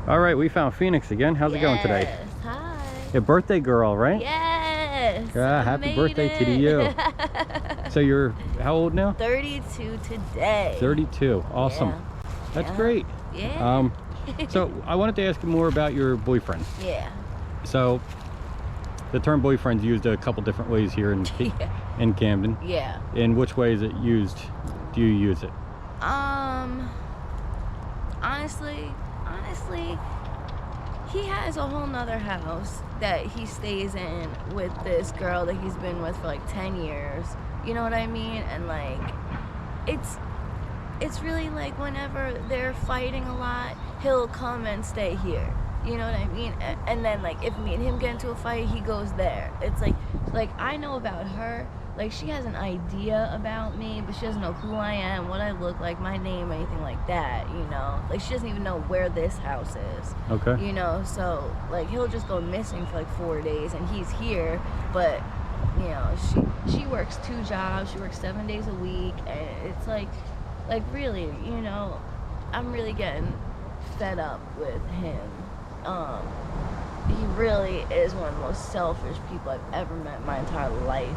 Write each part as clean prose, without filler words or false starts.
All right, we found Phoenix again. How's it going today? Yes, hi. Yeah, birthday girl, right? Yes. Yeah, happy birthday to you. So you're how old now? 32 today. 32. Awesome. Yeah. That's Yeah. great. Yeah. So I wanted to ask you more about your boyfriend. Yeah. So the term boyfriend's used a couple different ways here in in Camden. Yeah. In which way is it used? Do you use it? Honestly, he has a whole nother house that he stays in with this girl that he's been with for like 10 years. You know what I mean? And like, it's really like whenever they're fighting a lot, he'll come and stay here. You know what I mean? And then like if me and him get into a fight, he goes there. It's like I know about her. Like she has an idea about me, but she doesn't know who I am, what I look like, my name, anything like that, you know? Like she doesn't even know where this house is. Okay. You know, so like he'll just go missing for like 4 days and he's here, but you know, she works 2 jobs, she works 7 days a week, and it's like really, you know, I'm really getting fed up with him. He really is one of the most selfish people I've ever met in my entire life.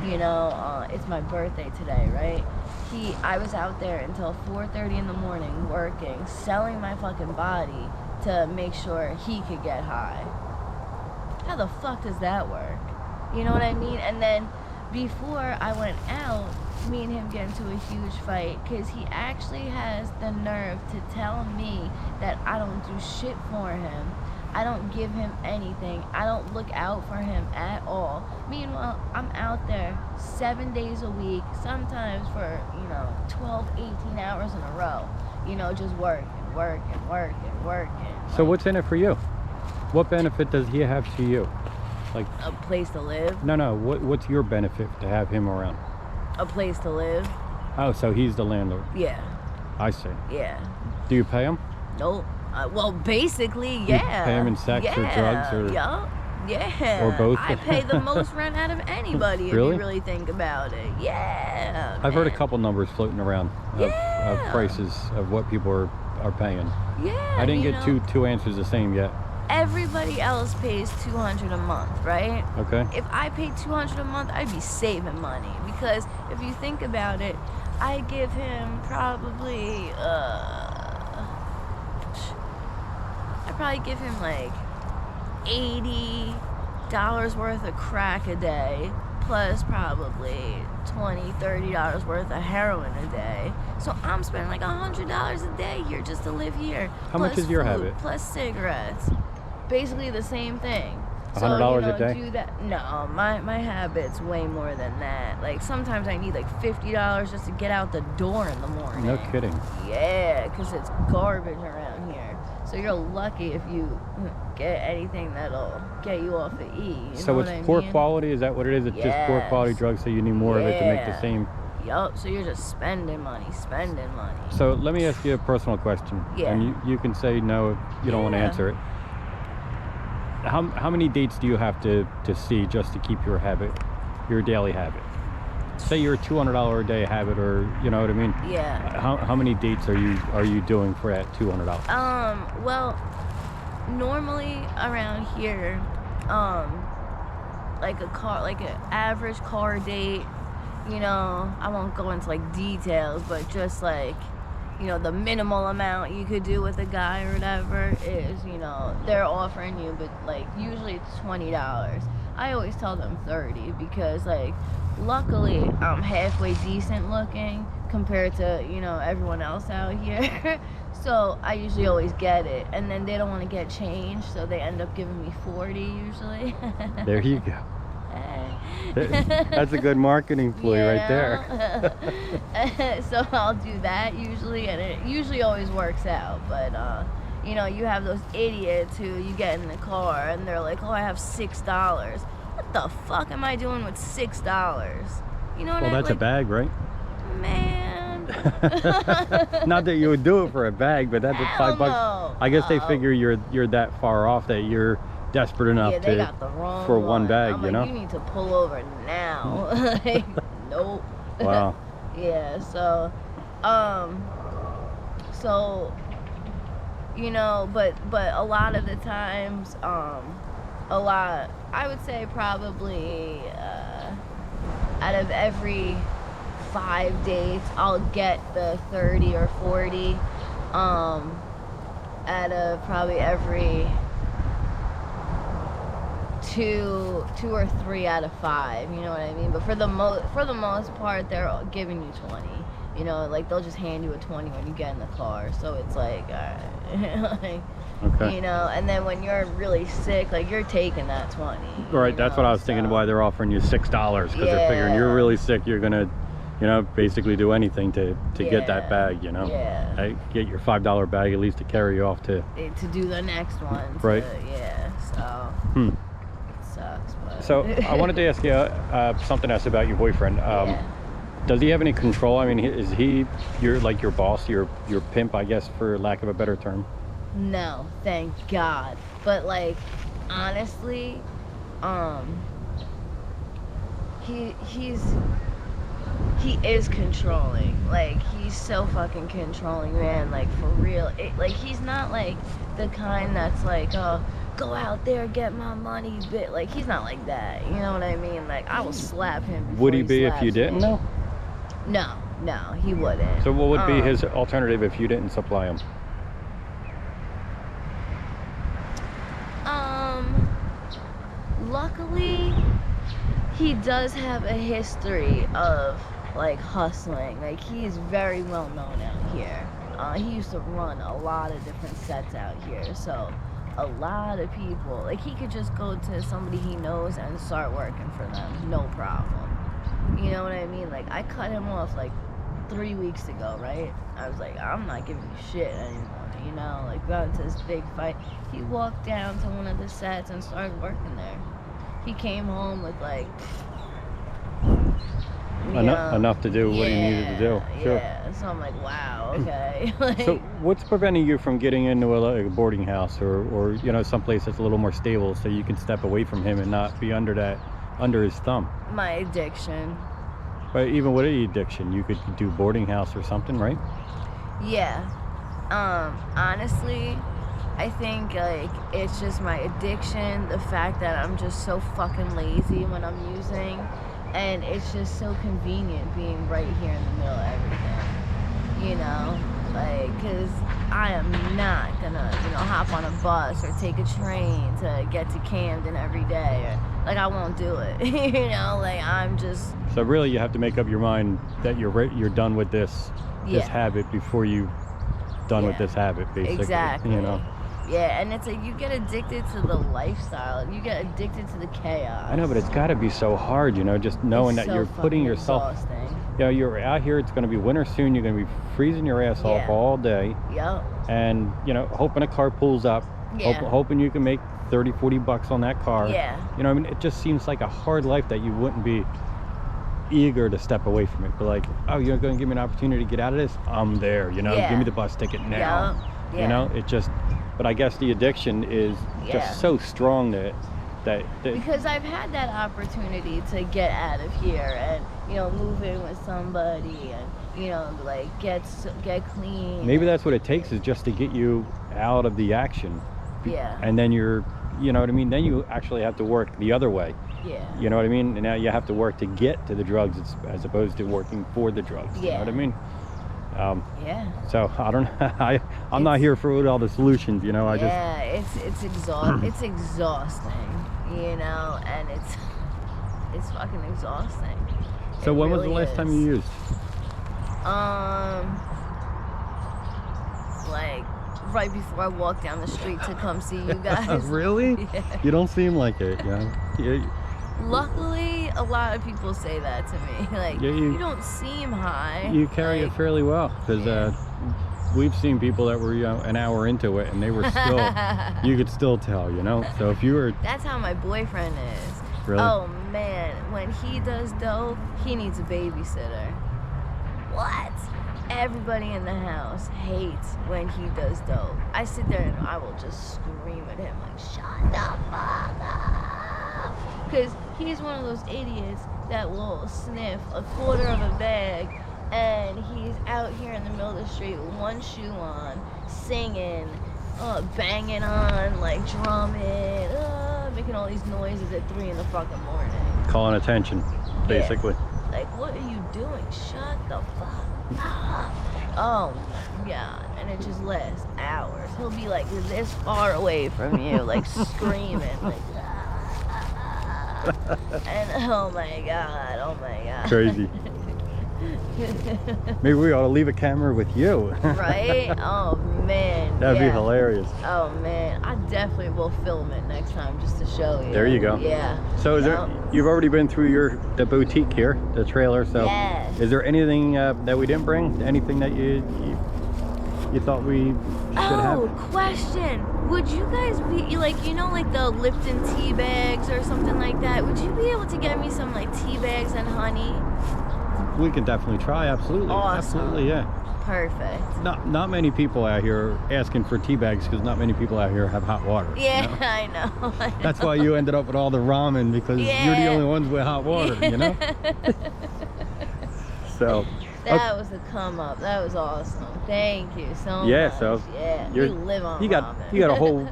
You know, it's my birthday today, right? I was out there until 4:30 in the morning working, selling my fucking body to make sure he could get high. How the fuck does that work? You know what I mean? And then before I went out, me and him get into a huge fight because he actually has the nerve to tell me that I don't do shit for him. I don't give him anything. I don't look out for him at all. Meanwhile, I'm out there 7 days a week, sometimes for, 12, 18 hours in a row. You know, just working. So what's in it for you? What benefit does he have to you? Like a place to live? No. What's your benefit to have him around? A place to live. Oh, so he's the landlord. Yeah. I see. Yeah. Do you pay him? Nope. Well, basically, yeah. You pay him in sex or drugs or? Yeah. Or both? I pay the most rent out of anybody if you really think about it. Yeah. I've heard a couple numbers floating around of prices of what people are paying. Yeah. I didn't get two answers the same yet. Everybody else pays $200 a month, right? Okay. If I paid $200 a month, I'd be saving money because if you think about it, I give him probably like $80 worth of crack a day, plus probably $20, $30 worth of heroin a day. So I'm spending like $100 a day here just to live here. How much is your habit? Plus cigarettes. Basically the same thing. $100 a day? Do that. No, my habit's way more than that. Like sometimes I need like $50 just to get out the door in the morning. No kidding. Yeah, because it's garbage around here. So you're lucky if you get anything that'll get you off the E. So it's poor quality? Is that what it is? It's just poor quality drugs, so you need more of it to make the same. Yup, so you're just spending money. So let me ask you a personal question. Yeah. And you can say no if you don't want to answer it. How many dates do you have to see just to keep your daily habit? Say you're a $200 a day habit, or you know what I mean? Yeah. How many dates are you doing for that $200? Well, normally around here, like an average car date, you know, I won't go into like details, but just like, you know, the minimal amount you could do with a guy or whatever is, you know, they're offering you, but like usually it's $20. I always tell them 30 because like luckily I'm halfway decent looking compared to, you know, everyone else out here. So I usually always get it, and then they don't want to get changed, so they end up giving me 40 usually. There you go. That's a good marketing ploy right there. So I'll do that usually, and it usually always works out. But you know, you have those idiots who you get in the car and they're like, "Oh, I have $6." What the fuck am I doing with $6? You know what I mean? Well, that's a bag, right? Man. Not that you would do it for a bag, but that's $5. No. I guess they figure you're that far off that you're desperate enough they got the wrong for one bag, I'm you know? You need to pull over now. Like, nope. you know, but a lot of the times, I would say probably out of every 5 dates, I'll get the 30 or 40. Out of probably every two or three out of 5, you know what I mean? But for the most part, they're giving you 20. You know, like they'll just hand you a 20 when you get in the car. So it's like, like, Okay. you know, and then when you're really sick, like you're taking that 20. Right, that's what I was thinking why they're offering you $6 because they're figuring you're really sick, you're gonna, you know, basically do anything to get that bag, you know. Yeah. Get your $5 bag at least to carry you off to do the next one. Right. Yeah. So. It sucks, but. So I wanted to ask you something else about your boyfriend. Yeah. Does he have any control? I mean, is he your boss, your pimp, I guess, for lack of a better term? No, thank God. But like, honestly, he is controlling. Like, he's so fucking controlling, man. Like, for real. Like, he's not like the kind that's like, oh, go out there, get my money, bit. Like, he's not like that. You know what I mean? Like, I will slap him before Would he be if you didn't know? No, he wouldn't. So what would be his alternative if you didn't supply him? Luckily, he does have a history of like hustling. Like, he is very well known out here. He used to run a lot of different sets out here, so a lot of people, like, he could just go to somebody he knows and start working for them, no problem. You know what I mean? Like, I cut him off like 3 weeks ago, right? I was like, I'm not giving you shit anymore, you know? Like, got into this big fight. He walked down to one of the sets and started working there. He came home with like enough to do what he needed to do. Sure. Yeah. So I'm like, wow, okay. Like, so what's preventing you from getting into a boarding house or you know, someplace that's a little more stable so you can step away from him and not be under his thumb? my addiction. But even with the addiction, you could do boarding house or something, right? Yeah. Honestly, I think like it's just my addiction, the fact that I'm just so fucking lazy when I'm using, and it's just so convenient being right here in the middle of everything, you know? Like, cause I am not gonna, you know, hop on a bus or take a train to get to Camden every day, or, like, I won't do it, you know? Like, I'm just... So really you have to make up your mind that you're done with this habit before you done with this habit, basically. Exactly. You know? Yeah, and it's like you get addicted to the lifestyle. You get addicted to the chaos. I know, but it's got to be so hard, you know, just knowing that you're putting yourself... Exhausting. You know, you're out here, it's going to be winter soon, you're going to be freezing your ass off all day. Yep. And, you know, hoping a car pulls up, hoping you can make 30, 40 bucks on that car. Yeah. You know, I mean, it just seems like a hard life that you wouldn't be eager to step away from it. But like, oh, you're going to give me an opportunity to get out of this? I'm there, you know, give me the bus ticket now. Yep. You know, it just... But I guess the addiction is just so strong that because I've had that opportunity to get out of here and, you know, move in with somebody and, you know, like get clean. Maybe that's what it takes, is just to get you out of the action. Yeah. And then you're, you know what I mean? Then you actually have to work the other way. Yeah. You know what I mean? And now you have to work to get to the drugs as opposed to working for the drugs. You know what I mean? So I don't know. I'm not here for all the solutions, you know. It's exhausting, you know, and it's fucking exhausting. So when was the last time you used? Like right before I walked down the street to come see you guys. Really? Yeah. You don't seem like it. Yeah. Luckily, a lot of people say that to me. Like, you don't seem high. You carry it fairly well, because we've seen people that were, you know, an hour into it and they were still, you could still tell, you know. So if you were... That's how my boyfriend is. Really? Oh man, when he does dope, he needs a babysitter. What? Everybody in the house hates when he does dope. I sit there and I will just scream at him like, shut the fuck up. Because he's one of those idiots that will sniff a quarter of a bag and he's out here in the middle of the street with one shoe on, singing, banging on, like drumming, making all these noises at 3 in the fucking morning. Calling attention, basically. Yeah. Like, what are you doing? Shut the fuck up. Oh my god. And it just lasts hours. He'll be like this far away from you, like screaming, like, and oh my god. Crazy. Maybe we ought to leave a camera with you. Right? Oh man. That'd be yeah. hilarious. Oh man, I definitely will film it next time just to show you. There you go. Yeah. So is there, you've already been through the boutique here, the trailer, so Yes. is there anything that we didn't bring? Anything that you thought we should have? Oh, question. Would you guys be like, you know, like the Lipton tea bags or something like that? Would you be able to get me some like tea bags and honey? We can definitely try, absolutely. Awesome. Absolutely, yeah. Perfect. Not many people out here are asking for tea bags because not many people out here have hot water. Yeah, you know? I know. That's why you ended up with all the ramen, because you're the only ones with hot water, you know? So that was a come up. That was awesome. Thank you so yeah, much. so yeah, you we live on you got ramen. a whole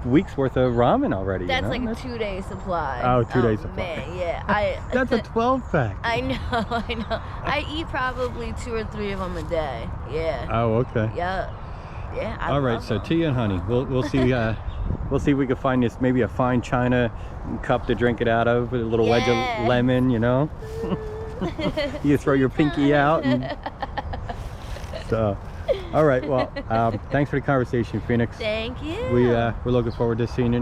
week's worth of ramen already. That's you know? like a 2-day supply. Oh, 2-day supply. Man, yeah. That's a 12-pack. I know. I eat probably 2 or 3 of them a day. Yeah. Oh, okay. Yeah. Yeah. I All right, love so them. tea and honey. We'll see. We'll see if we can find this maybe a fine china cup to drink it out of with a little wedge of lemon. You know. You throw your pinky out. And, so, all right. Well, thanks for the conversation, Phoenix. Thank you. We're looking forward to seeing you